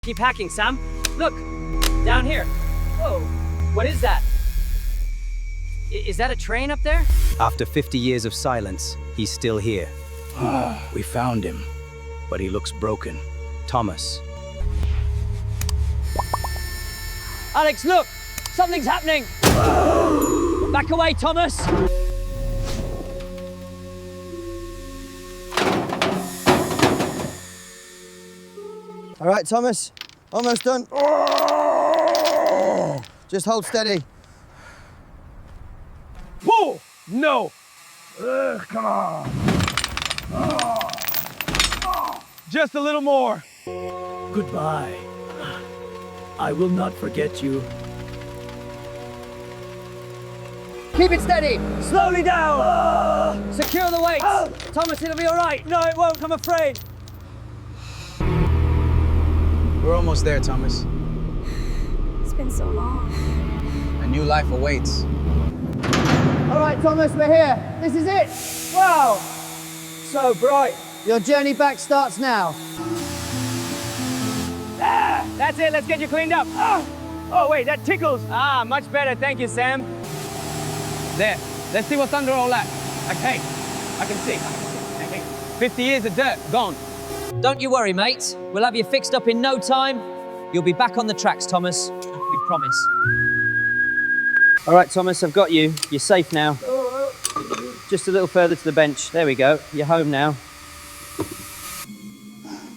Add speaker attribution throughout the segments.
Speaker 1: Keep hacking, Sam. Look, down here. Whoa, what is that? Is that a train up there?
Speaker 2: After 50 years of silence, he's still here.
Speaker 3: We found him, but he looks broken.
Speaker 2: Thomas.
Speaker 1: Alex, look! Something's happening! Back away, Thomas!
Speaker 4: All right, Thomas. Almost done. Just hold steady.
Speaker 3: Whoa! No! Come on. Just a little more. Goodbye. I will not forget you.
Speaker 1: Keep it steady! Slowly down! Secure the weights! Thomas, it'll be all right! No, it won't, I'm afraid!
Speaker 5: We're almost there, Thomas.
Speaker 6: It's been so long.
Speaker 5: A new life awaits.
Speaker 4: All right, Thomas, we're here. This is it.
Speaker 1: Wow! So bright!
Speaker 4: Your journey back starts now.
Speaker 1: That's it, let's get you cleaned up! Oh wait, that tickles! Ah, much better, thank you, Sam.
Speaker 5: There. Let's see what's under all that. Okay. I can see. Okay. 50 years of dirt, gone.
Speaker 1: Don't you worry, mate. We'll have you fixed up in no time. You'll be back on the tracks, Thomas. We promise. All right, Thomas, I've got you. You're safe now. Just a little further to the bench. There we go. You're home now.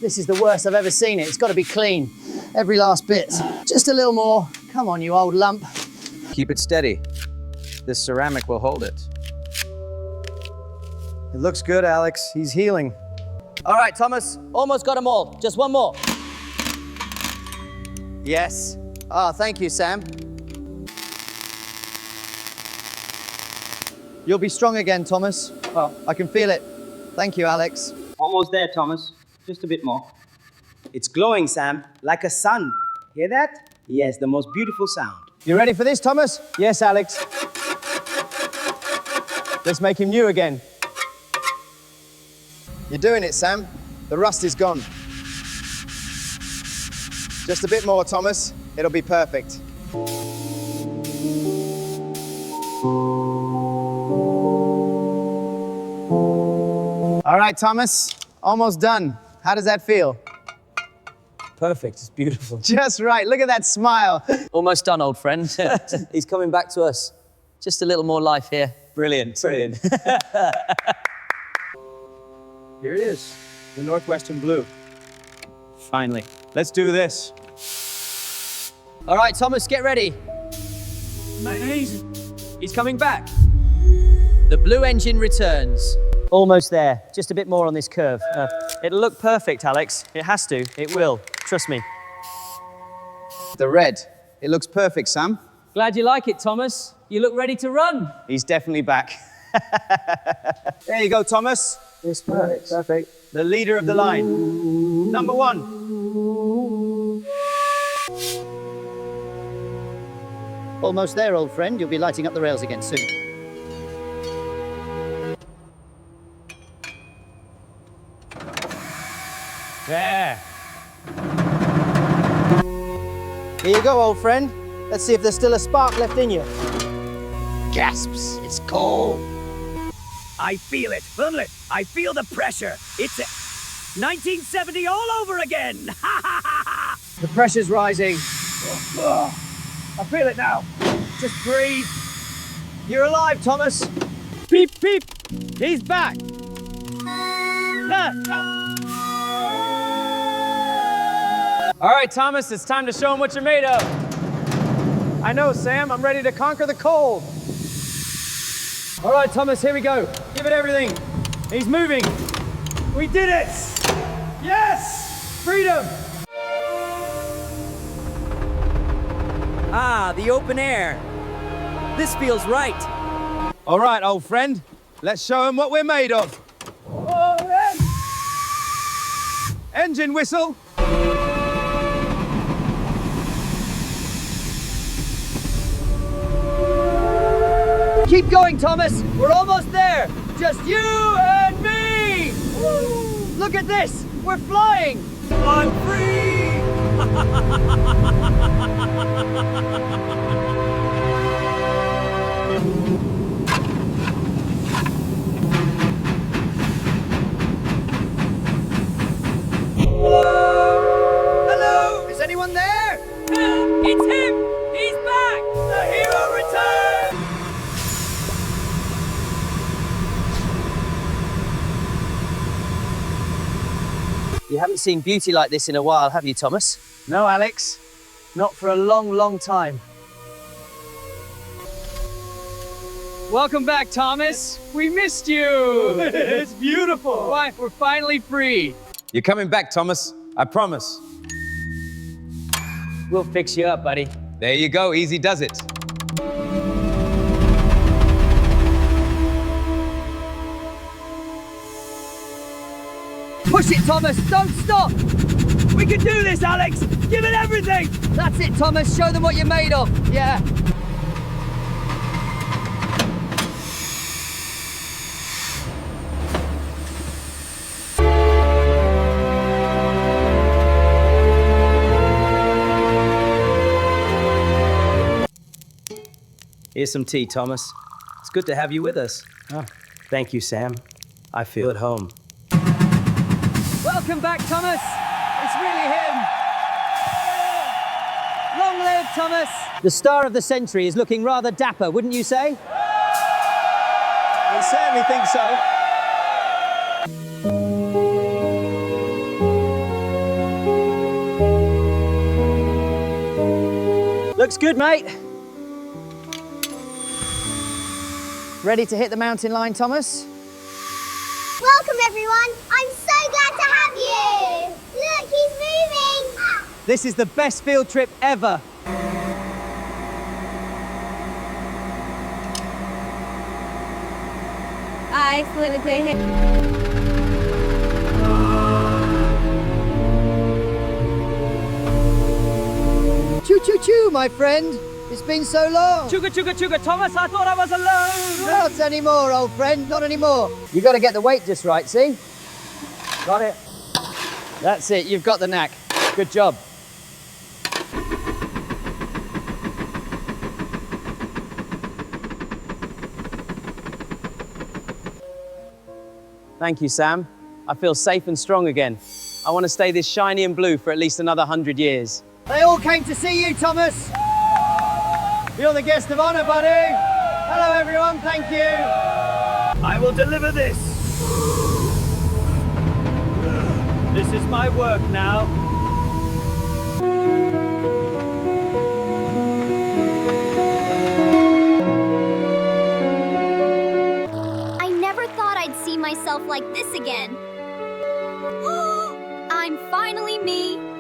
Speaker 4: This is the worst I've ever seen it. It's got to be clean. Every last bit. Just a little more. Come on, you old lump.
Speaker 5: Keep it steady. This ceramic will hold it.
Speaker 4: It looks good, Alex. He's healing.
Speaker 1: All right, Thomas. Almost got them all. Just one more.
Speaker 4: Yes. Ah, thank you, Sam. You'll be strong again, Thomas. Oh, I can feel it. Thank you, Alex.
Speaker 2: Almost there, Thomas. Just a bit more. It's glowing, Sam, like a sun. Hear that? Yes, the most beautiful sound.
Speaker 4: You ready for this, Thomas? Yes, Alex. Let's make him new again. You're doing it, Sam. The rust is gone. Just a bit more, Thomas. It'll be perfect. All right, Thomas. Almost done. How does that feel?
Speaker 1: Perfect. It's beautiful.
Speaker 4: Just right. Look at that smile.
Speaker 1: Almost done, old friend. He's coming back to us. Just a little more life here.
Speaker 2: Brilliant, brilliant.
Speaker 3: Here it is. The Northwestern Blue.
Speaker 2: Finally.
Speaker 3: Let's do this.
Speaker 1: All right, Thomas, get ready.
Speaker 3: Amazing.
Speaker 1: He's coming back. The blue engine returns. Almost there. Just a bit more on this curve. It'll look perfect, Alex. It has to. It will. Trust me.
Speaker 4: The red. It looks perfect, Sam.
Speaker 1: Glad you like it, Thomas. You look ready to run.
Speaker 4: He's definitely back. There you go, Thomas. It's perfect. Perfect. The leader of the line. Number 1. Almost there, old friend. You'll be lighting up the rails again soon.
Speaker 3: There.
Speaker 4: Here you go, old friend. Let's see if there's still a spark left in you.
Speaker 3: Gasps. It's cold. I feel it. I feel the pressure. It's 1970 all over again.
Speaker 4: The pressure's rising.
Speaker 3: I feel it now. Just breathe.
Speaker 4: You're alive, Thomas.
Speaker 3: Beep, beep. He's back.
Speaker 1: All right, Thomas, it's time to show him what you're made of.
Speaker 3: I know, Sam. I'm ready to conquer the cold.
Speaker 1: All right, Thomas, here we go. Give it everything. He's moving.
Speaker 3: We did it. Yes. Freedom.
Speaker 1: Ah, the open air. This feels right.
Speaker 3: All right, old friend. Let's show him what we're made of. Engine whistle.
Speaker 1: Keep going, Thomas. We're almost there. Just you and me. Woo. Look at this. We're flying.
Speaker 3: I'm free. Hello? Is anyone there?
Speaker 1: It's him! He's back!
Speaker 3: The hero returned!
Speaker 1: You haven't seen beauty like this in a while, have you, Thomas?
Speaker 5: No, Alex. Not for a long, long time. Welcome back, Thomas. We missed you.
Speaker 3: It's beautiful.
Speaker 5: Why, we're finally free.
Speaker 4: You're coming back, Thomas. I promise.
Speaker 1: We'll fix you up, buddy.
Speaker 4: There you go. Easy does it.
Speaker 1: Push it, Thomas! Don't stop!
Speaker 3: We can do this, Alex! Give it everything!
Speaker 1: That's it, Thomas. Show them what you're made of. Yeah.
Speaker 2: Here's some tea, Thomas. It's good to have you with us. Oh, thank you, Sam. I feel at home.
Speaker 1: Welcome back, Thomas. It's really him. Long live Thomas. The star of the century is looking rather dapper, wouldn't you say?
Speaker 4: I certainly think so.
Speaker 1: Looks good, mate. Ready to hit the mountain line, Thomas?
Speaker 7: Welcome, everyone. I'm so glad to have you. Look, he's moving.
Speaker 1: This is the best field trip ever.
Speaker 6: I flew to him.
Speaker 1: Choo choo choo, my friend. It's been so long.
Speaker 3: Chuga, chuga, chuga, Thomas, I thought I was alone!
Speaker 1: Not anymore, old friend. Not anymore. You got to get the weight just right, see? Got it. That's it. You've got the knack. Good job. Thank you, Sam. I feel safe and strong again. I want to stay this shiny and blue for at least another 100 years. They all came to see you, Thomas. You're the guest of honor, buddy. Hello, everyone. Thank you.
Speaker 3: I will deliver this! This is my work now.
Speaker 7: I never thought I'd see myself like this again. I'm finally me.